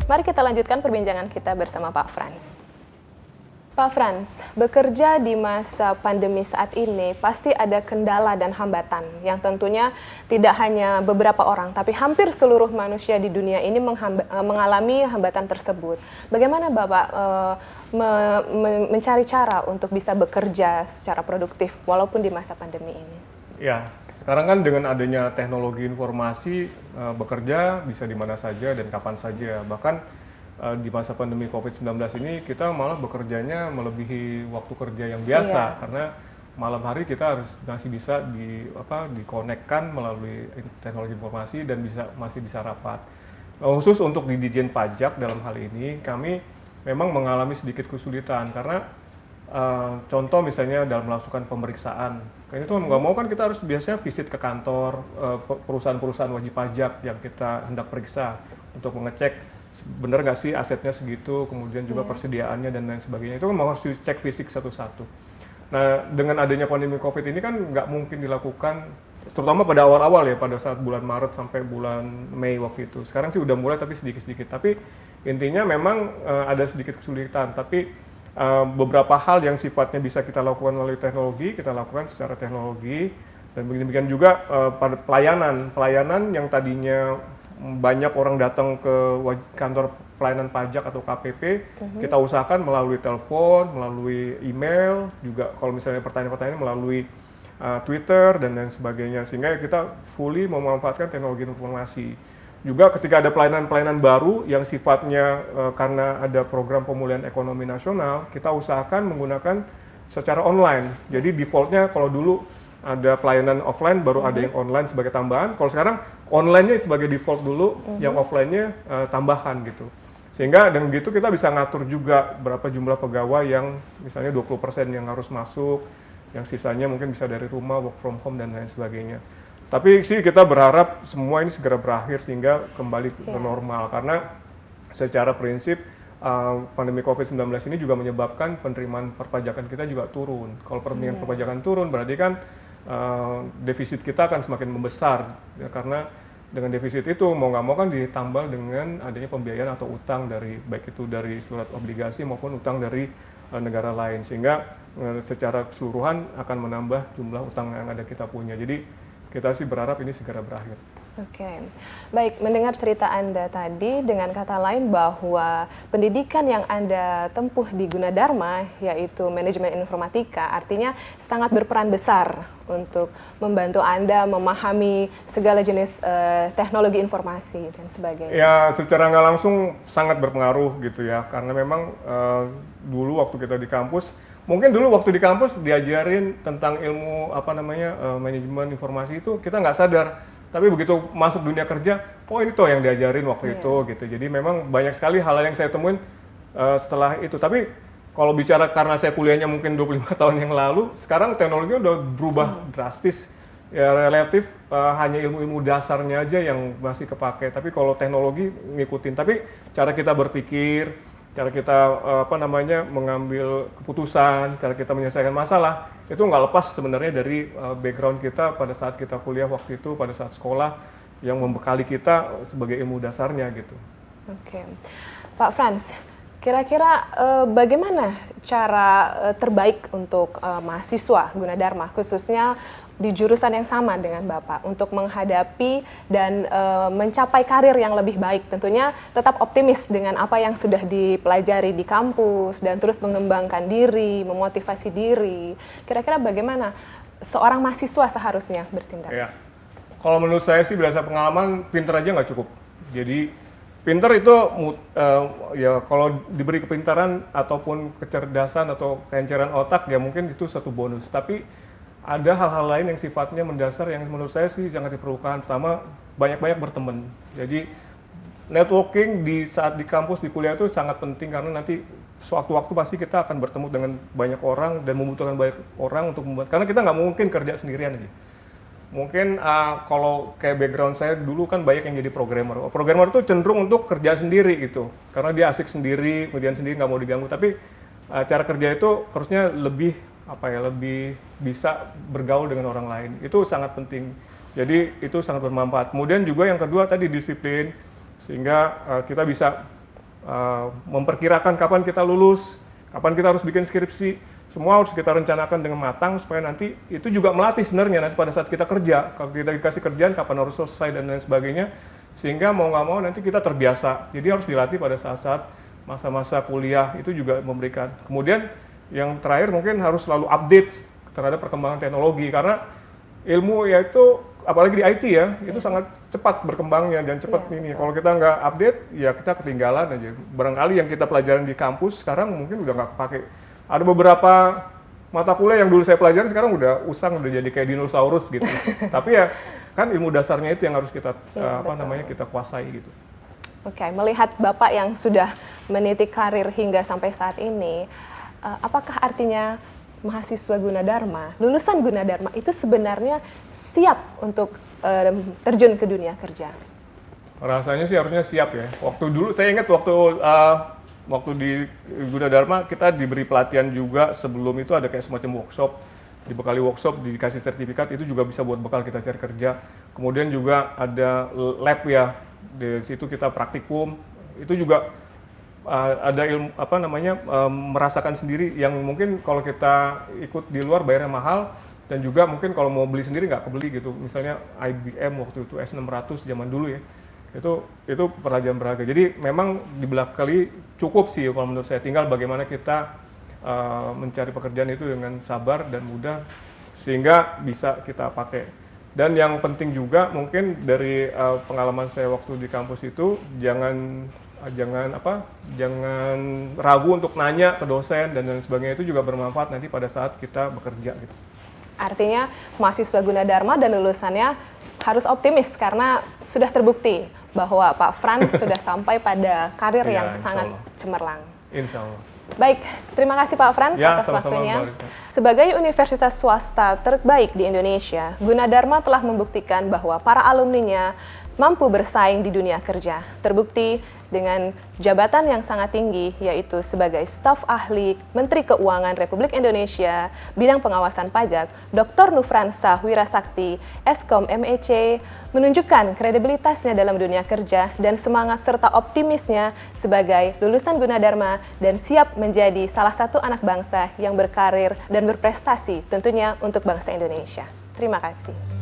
Mari kita lanjutkan perbincangan kita bersama Pak Frans. Pak Frans, bekerja di masa pandemi saat ini pasti ada kendala dan hambatan yang tentunya tidak hanya beberapa orang, tapi hampir seluruh manusia di dunia ini mengalami hambatan tersebut. Bagaimana Bapak mencari cara untuk bisa bekerja secara produktif walaupun di masa pandemi ini? Ya, sekarang kan dengan adanya teknologi informasi, bekerja bisa di mana saja dan kapan saja. Bahkan di masa pandemi COVID-19 ini kita malah bekerjanya melebihi waktu kerja yang biasa, karena malam hari kita masih bisa dikonekkan melalui teknologi informasi dan masih bisa rapat. Khusus untuk di Ditjen Pajak dalam hal ini kami memang mengalami sedikit kesulitan karena contoh misalnya dalam melakukan pemeriksaan, kan itu nggak mau kan kita harus biasanya visit ke kantor perusahaan-perusahaan wajib pajak yang kita hendak periksa untuk mengecek benar nggak sih asetnya segitu, kemudian juga persediaannya dan lain sebagainya. Itu kan harus dicek fisik satu-satu. Nah, dengan adanya pandemi COVID ini kan nggak mungkin dilakukan, terutama pada awal-awal ya, pada saat bulan Maret sampai bulan Mei waktu itu. Sekarang sih udah mulai tapi sedikit-sedikit. Tapi intinya memang ada sedikit kesulitan. Tapi beberapa hal yang sifatnya bisa kita lakukan melalui teknologi, kita lakukan secara teknologi. Dan demikian juga pada pelayanan yang tadinya banyak orang datang ke kantor pelayanan pajak atau KPP, kita usahakan melalui telepon, melalui email, juga kalau misalnya pertanyaan-pertanyaan melalui Twitter dan lain sebagainya, sehingga kita fully memanfaatkan teknologi informasi. Juga ketika ada pelayanan-pelayanan baru yang sifatnya karena ada program pemulihan ekonomi nasional, kita usahakan menggunakan secara online. Jadi defaultnya kalau dulu ada pelayanan offline, baru ada yang online sebagai tambahan. Kalau sekarang online-nya sebagai default dulu, yang offline-nya tambahan gitu. Sehingga dengan gitu kita bisa ngatur juga berapa jumlah pegawai yang misalnya 20% yang harus masuk, yang sisanya mungkin bisa dari rumah, work from home dan lain sebagainya. Tapi sih kita berharap semua ini segera berakhir sehingga kembali ke normal. Karena secara prinsip pandemi COVID-19 ini juga menyebabkan penerimaan perpajakan kita juga turun. Kalau penerimaan perpajakan turun berarti kan defisit kita akan semakin membesar, ya, karena dengan defisit itu mau nggak mau kan ditambal dengan adanya pembiayaan atau utang dari baik itu dari surat obligasi maupun utang dari negara lain, sehingga secara keseluruhan akan menambah jumlah utang yang ada kita punya. Jadi kita sih berharap ini segera berakhir. Oke, baik, mendengar cerita Anda tadi, dengan kata lain bahwa pendidikan yang Anda tempuh di Gunadarma, yaitu manajemen informatika, artinya sangat berperan besar untuk membantu Anda memahami segala jenis teknologi informasi dan sebagainya. Ya, secara nggak langsung sangat berpengaruh gitu ya, karena memang dulu waktu kita di kampus, mungkin dulu waktu di kampus diajarin tentang ilmu manajemen informasi itu kita nggak sadar. Tapi begitu masuk dunia kerja, oh ini tuh yang diajarin waktu itu gitu. Jadi memang banyak sekali hal yang saya temuin setelah itu. Tapi kalau bicara karena saya kuliahnya mungkin 25 tahun yang lalu, sekarang teknologi udah berubah drastis. Ya relatif hanya ilmu-ilmu dasarnya aja yang masih kepake. Tapi kalau teknologi ngikutin. Tapi cara kita berpikir, cara kita mengambil keputusan, cara kita menyelesaikan masalah, itu nggak lepas sebenarnya dari background kita pada saat kita kuliah waktu itu, pada saat sekolah, yang membekali kita sebagai ilmu dasarnya gitu. Oke, Pak Frans, kira-kira bagaimana cara terbaik untuk mahasiswa Gunadarma, khususnya di jurusan yang sama dengan Bapak, untuk menghadapi dan mencapai karir yang lebih baik? Tentunya tetap optimis dengan apa yang sudah dipelajari di kampus dan terus mengembangkan diri, memotivasi diri. Kira-kira bagaimana seorang mahasiswa seharusnya bertindak? Ya, kalau menurut saya sih berdasar pengalaman, pinter aja nggak cukup. Jadi pinter itu ya kalau diberi kepintaran ataupun kecerdasan atau kelencaran otak ya mungkin itu satu bonus. Tapi ada hal-hal lain yang sifatnya mendasar yang menurut saya sih sangat diperlukan. Pertama, banyak-banyak berteman. Jadi networking di saat di kampus, di kuliah itu sangat penting karena nanti sewaktu-waktu pasti kita akan bertemu dengan banyak orang dan membutuhkan banyak orang untuk membuat. Karena kita nggak mungkin kerja sendirian aja. Mungkin kalau kayak background saya dulu kan banyak yang jadi programmer. Programmer itu cenderung untuk kerja sendiri gitu. Karena dia asik sendiri, kemudian sendiri nggak mau diganggu. Tapi cara kerja itu harusnya lebih bisa bergaul dengan orang lain. Itu sangat penting. Jadi itu sangat bermanfaat. Kemudian juga yang kedua tadi disiplin, sehingga kita bisa memperkirakan kapan kita lulus, kapan kita harus bikin skripsi, semua harus kita rencanakan dengan matang supaya nanti itu juga melatih sebenarnya nanti pada saat kita kerja, kalau kita dikasih kerjaan kapan harus selesai dan lain sebagainya, sehingga mau nggak mau nanti kita terbiasa. Jadi harus dilatih pada saat-saat masa-masa kuliah itu juga memberikan. Kemudian yang terakhir mungkin harus selalu update terhadap perkembangan teknologi karena ilmu yaitu apalagi di IT ya itu sangat cepat berkembangnya dan cepat ini. Kalau kita nggak update ya kita ketinggalan aja. Barangkali yang kita pelajaran di kampus sekarang mungkin udah nggak kepake. Ada beberapa mata kuliah yang dulu saya pelajari sekarang udah usang, udah jadi kayak dinosaurus gitu. Tapi ya kan ilmu dasarnya itu yang harus kita kita kuasai gitu. Oke, melihat Bapak yang sudah meniti karir hingga sampai saat ini, apakah artinya mahasiswa Gunadarma, lulusan Gunadarma itu sebenarnya siap untuk terjun ke dunia kerja? Rasanya sih harusnya siap ya. Waktu dulu saya ingat waktu di Gunadarma kita diberi pelatihan juga, sebelum itu ada kayak semacam workshop, dibekali workshop, dikasih sertifikat, itu juga bisa buat bekal kita cari kerja. Kemudian juga ada lab ya, di situ kita praktikum, itu juga ada ilmu merasakan sendiri yang mungkin kalau kita ikut di luar bayarnya mahal, dan juga mungkin kalau mau beli sendiri nggak kebeli gitu. Misalnya IBM waktu itu S600 zaman dulu ya, itu pelajaran berharga. Jadi memang di belakang cukup sih kalau menurut saya, tinggal bagaimana kita mencari pekerjaan itu dengan sabar dan mudah sehingga bisa kita pakai. Dan yang penting juga mungkin dari pengalaman saya waktu di kampus itu jangan ragu untuk nanya ke dosen dan lain sebagainya, itu juga bermanfaat nanti pada saat kita bekerja gitu. Artinya mahasiswa Gunadarma dan lulusannya harus optimis karena sudah terbukti bahwa Pak Frans sudah sampai pada karir yang sangat cemerlang. Insya Allah. Baik, terima kasih Pak Frans atas waktunya. Sebagai universitas swasta terbaik di Indonesia, Gunadarma telah membuktikan bahwa para alumninya mampu bersaing di dunia kerja. Terbukti dengan jabatan yang sangat tinggi, yaitu sebagai staf ahli Menteri Keuangan Republik Indonesia, bidang pengawasan pajak, Dr. Nufransa Wirasakti, Eskom MEC, menunjukkan kredibilitasnya dalam dunia kerja dan semangat serta optimisnya sebagai lulusan Gunadarma dan siap menjadi salah satu anak bangsa yang berkarir dan berprestasi tentunya untuk bangsa Indonesia. Terima kasih.